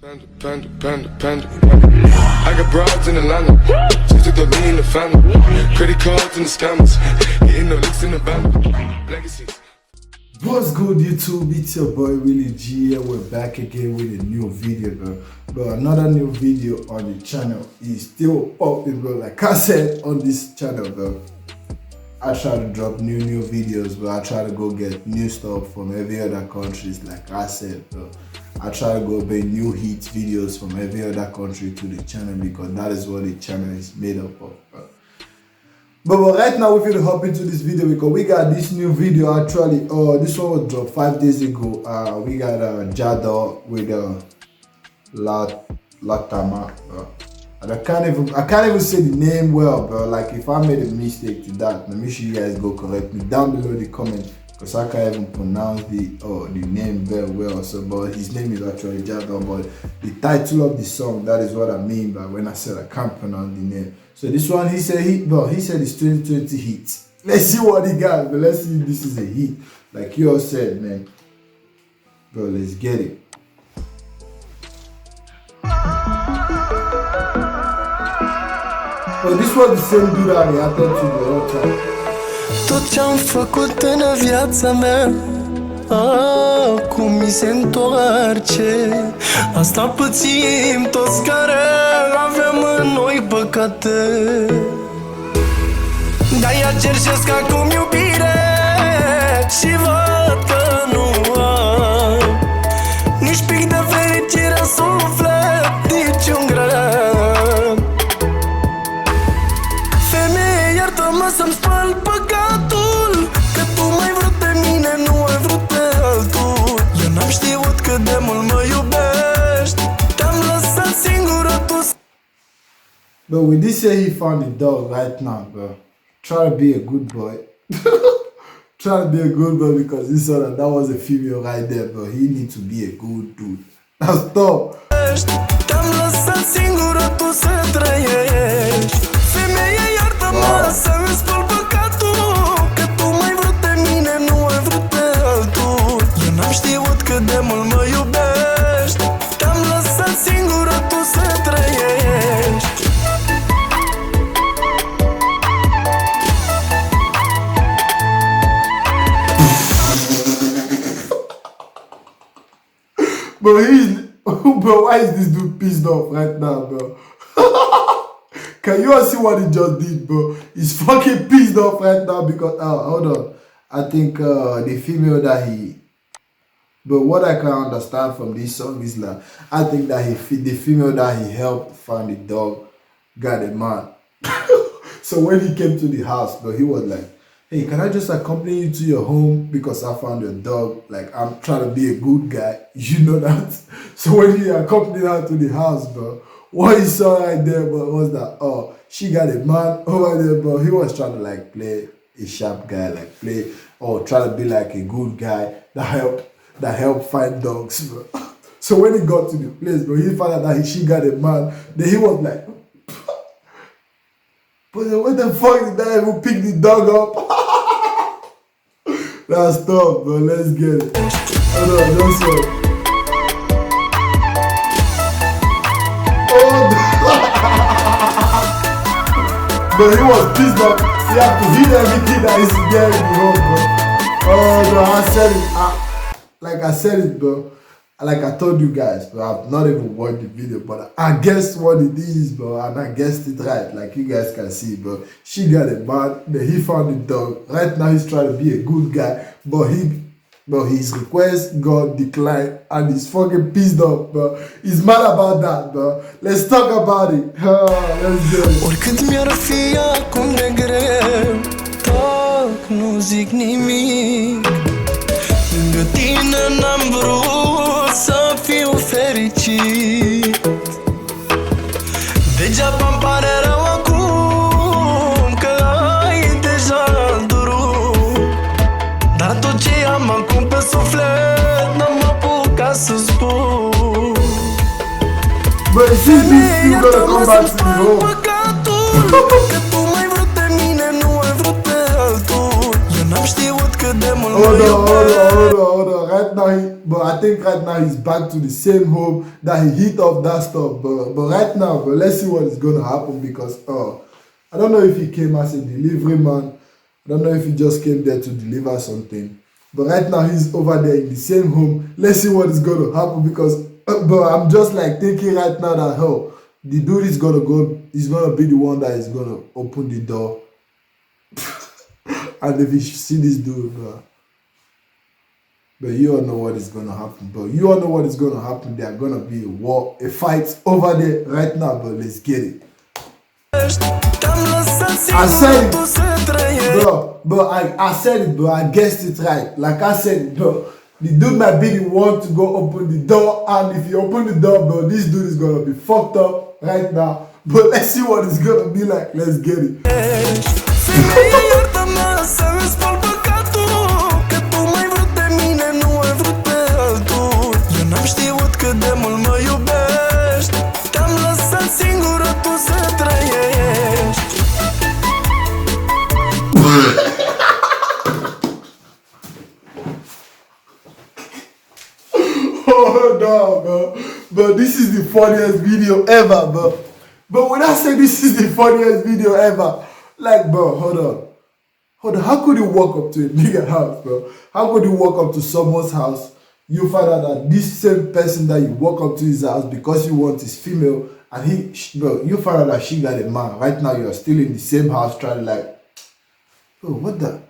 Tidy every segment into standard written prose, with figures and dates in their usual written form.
Panda. I got broads in Atlanta. Just took the lean in the family. Credit cards and the scammers. Hitting the licks in the van. Legacies. What's good, YouTube? It's your boy Willie G, and we're back again with a new video, bro. Another new video on the channel is still popping, bro. Like I said on this channel, bro, I try to drop new videos, but I try to go get new stuff from every other countries. Like I said, bro, I try to go bring new hits videos from every other country to the channel because that is what the channel is made up of, bro. But right now we're gonna hop into this video because we got this new video. Actually, this one was dropped 5 days ago. We got Jada with Latama. And I can't even say the name well, bro. Like if I made a mistake to that, make sure you guys go correct me down below in the comment because I can't even pronounce the name very well. So, but his name is actually Jada. But the title of the song, that is what I mean by when I said I can't pronounce the name. So this one, he said it's 2020 hit. Let's see what he got, but let's see if this is a hit. Like you all said, man. Bro, let's get it. But this was the same dude I reacted to the whole time. Tot ce-am făcut în viața mea acum mi se întoarce. Asta pățim toți care avem în noi păcate. De-aia cerșesc acum iubire și văd că nu am nici pic de fericire în suflet, niciun gram. Femeie, iartă-mă să-mi spăl păcatul, că tu m-ai vrut pe mine, nu ai vrut pe altul. Eu n-am știut cât de mult mă iubești, te-am lăsat singură tu. But we did say he found the dog right now, bro. Try to be a good boy. Try to be a good boy because he saw that was a female right there, bro. He needs to be a good dude. Now stop. Te-am lăsat singură tu să trăiești. Femeie, iartă-mă să-mi spăl păcatul, că tu m-ai vrut pe mine, nu ai vrut pe altul. Eu n-am știut cât de mult mă iubești, te-am lăsat singură tu să trăiești. Bro, why is this dude pissed off right now, bro? Can you all see what he just did, bro? He's fucking pissed off right now because, hold on. I think the female that he... But what I can understand from this song is like, I think that the female that he helped find the dog got a man. So when he came to the house, bro, he was like, hey, can I just accompany you to your home because I found your dog? Like, I'm trying to be a good guy. You know that? So when he accompanied her to the house, bro, what he saw right there, bro, was that, she got a man over there, bro. He was trying to, like, play a sharp guy, like, try to be, like, a good guy that help find dogs, bro. So when he got to the place, bro, he found out that she got a man. Then he was like, but then what the fuck did I even pick the dog up? That's tough, bro. Let's get it. Hold on, that's all. But he was pissed off. He had to hit everything that is there in the home, bro. Oh, bro, I said it. Like I said it, bro. Like I told you guys, bro, I've not even watched the video, but I guessed what it is, bro, and I guessed it right, like you guys can see, bro. She got a man, then he found the dog. Right now he's trying to be a good guy, but his request got declined, and he's fucking pissed off, bro. He's mad about that, bro. Let's talk about it. Let's do it. Oricât mi-ar fi acum de greu, tac, nu zic nimic. Lângă tine n-am vrut să fiu fericit. Degeaba-mi pare rău acum că ai deja durut. Dar tot ce am acum pe suflet n-am apucat să spun. But it seems he's still gonna come back to the home. Că tu m-ai vrut pe mine, nu ai vrut pe altul. Eu n-am știut cât de mult Hold on. Right now but I think right now he's back to the same home that he hit off that stuff. But right now, but let's see what is gonna happen because I don't know if he came as a delivery man. I don't know if he just came there to deliver something. But right now he's over there in the same home. Let's see what is gonna happen because but I'm just like thinking right now that the dude is gonna go. He's gonna be the one that is gonna open the door. And if you see this dude, but you all know what is gonna happen, bro. You all know what is gonna happen. There are gonna be a war, a fight over there right now, but let's get it. I said it, bro. I said it, bro. I guessed it right. Like I said it, bro. The dude might be the one to go open the door, and if you open the door, bro, this dude is gonna be fucked up right now. But let's see what it's gonna be like. Let's get it. Oh no, bro. But this is the funniest video ever, bro. But when I say this is the funniest video ever, like, bro, hold on. How could you walk up to a nigga house, bro? How could you walk up to someone's house? You find out that this same person that you walk up to his house because you want is female, and bro, you find out that she got a man. Right now, you are still in the same house trying like, bro, what the?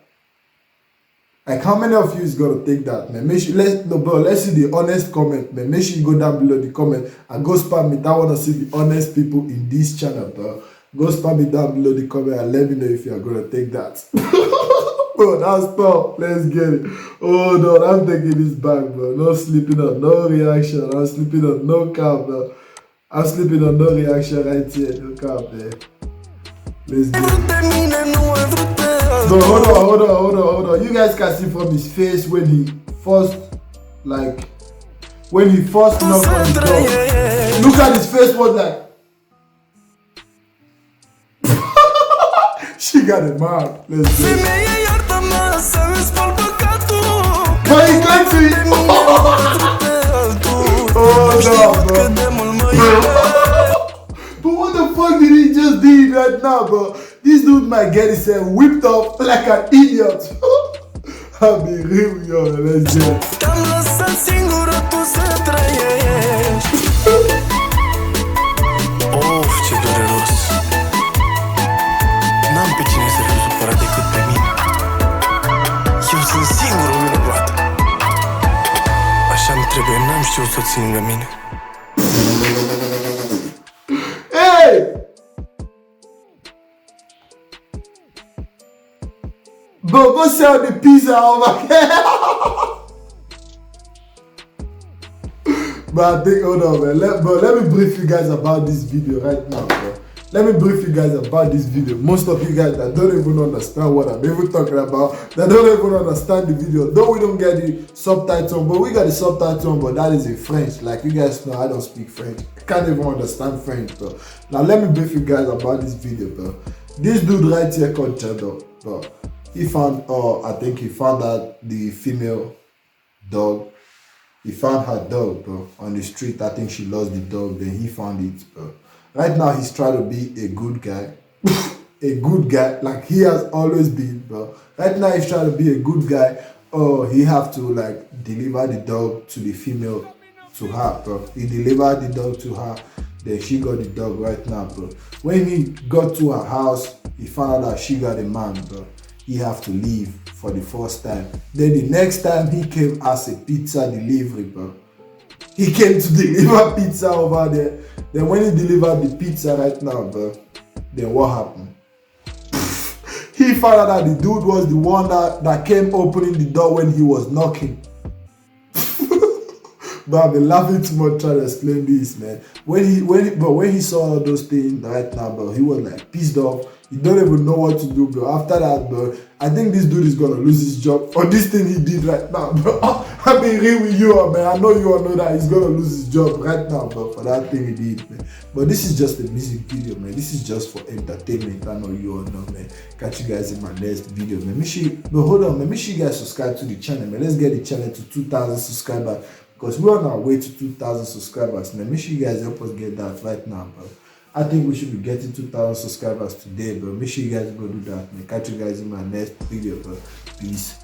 Like, how many of you is gonna take that, man? Make sure, let's see the honest comment, man. Make sure you go down below the comment and go spam it. I wanna see the honest people in this channel, bro. Go spam it down below the comment and let me know if you are gonna take that. Bro, that's tough. Let's get it. Oh no, I'm taking this back, bro. No sleeping on no reaction. I'm sleeping on no cap, bro. I'm sleeping on no reaction right here. No cap, man. Let's get it. Bro, hold on. You guys can see from his face when he first knocked on the door. Look at his face, was like. She got a man. Let's go. But he can't see it. Oh no, bro. But what the fuck did he just do right now, bro? This dude might get himself whipped up like an idiot. I'll be real, yo. Let's go. Of, ce dureros. N-am pe cine să fiu supărat decât pe mine. Eu sunt singurul vinovat. Așa-mi trebuie, n-am știut să o țin lângă mine. Hey! Bro, go sell the pizza over here. But I think, hold on, man. Let me brief you guys about this video right now, bro. Let me brief you guys about this video. Most of you guys that don't even understand what I'm even talking about, that don't even understand the video, though we don't get the subtitle, but we got the subtitle, but that is in French. Like you guys know, I don't speak French. I can't even understand French, bro. Now let me brief you guys about this video, bro. This dude right here called Chado, bro. He found, I think he found out the female dog. He found her dog, bro, on the street. I think she lost the dog, then he found it, bro. Right now, he's trying to be a good guy. A good guy, like he has always been, bro. Right now, he's trying to be a good guy. Oh, he have to, like, deliver the dog to the female, to her, bro. He delivered the dog to her. Then she got the dog right now, bro. When he got to her house, he found out that she got a man, bro. He have to leave for the first time. Then the next time he came as a pizza delivery, bro. He came to deliver pizza over there. Then when he delivered the pizza right now, bro, then what happened? He found out that the dude was the one that came opening the door when he was knocking. But I've been laughing too much trying to explain this, man. When he saw all those things right now, bro, he was like pissed off. He don't even know what to do, bro. After that, bro, I think this dude is gonna lose his job for this thing he did right now, bro. I be real with you, man. I know you all know that he's gonna lose his job right now, bro, for that thing he did, man. But this is just a music video, man. This is just for entertainment. I know you all know, man. Catch you guys in my next video, man. Hold on, man. Make sure you guys subscribe to the channel, man. Let's get the channel to 2,000 subscribers because we're on our way to 2,000 subscribers, man. Make sure you guys help us get that right now, bro. I think we should be getting 2,000 subscribers today, bro. Make sure you guys go do that, man. Catch you guys in my next video, bro. Peace.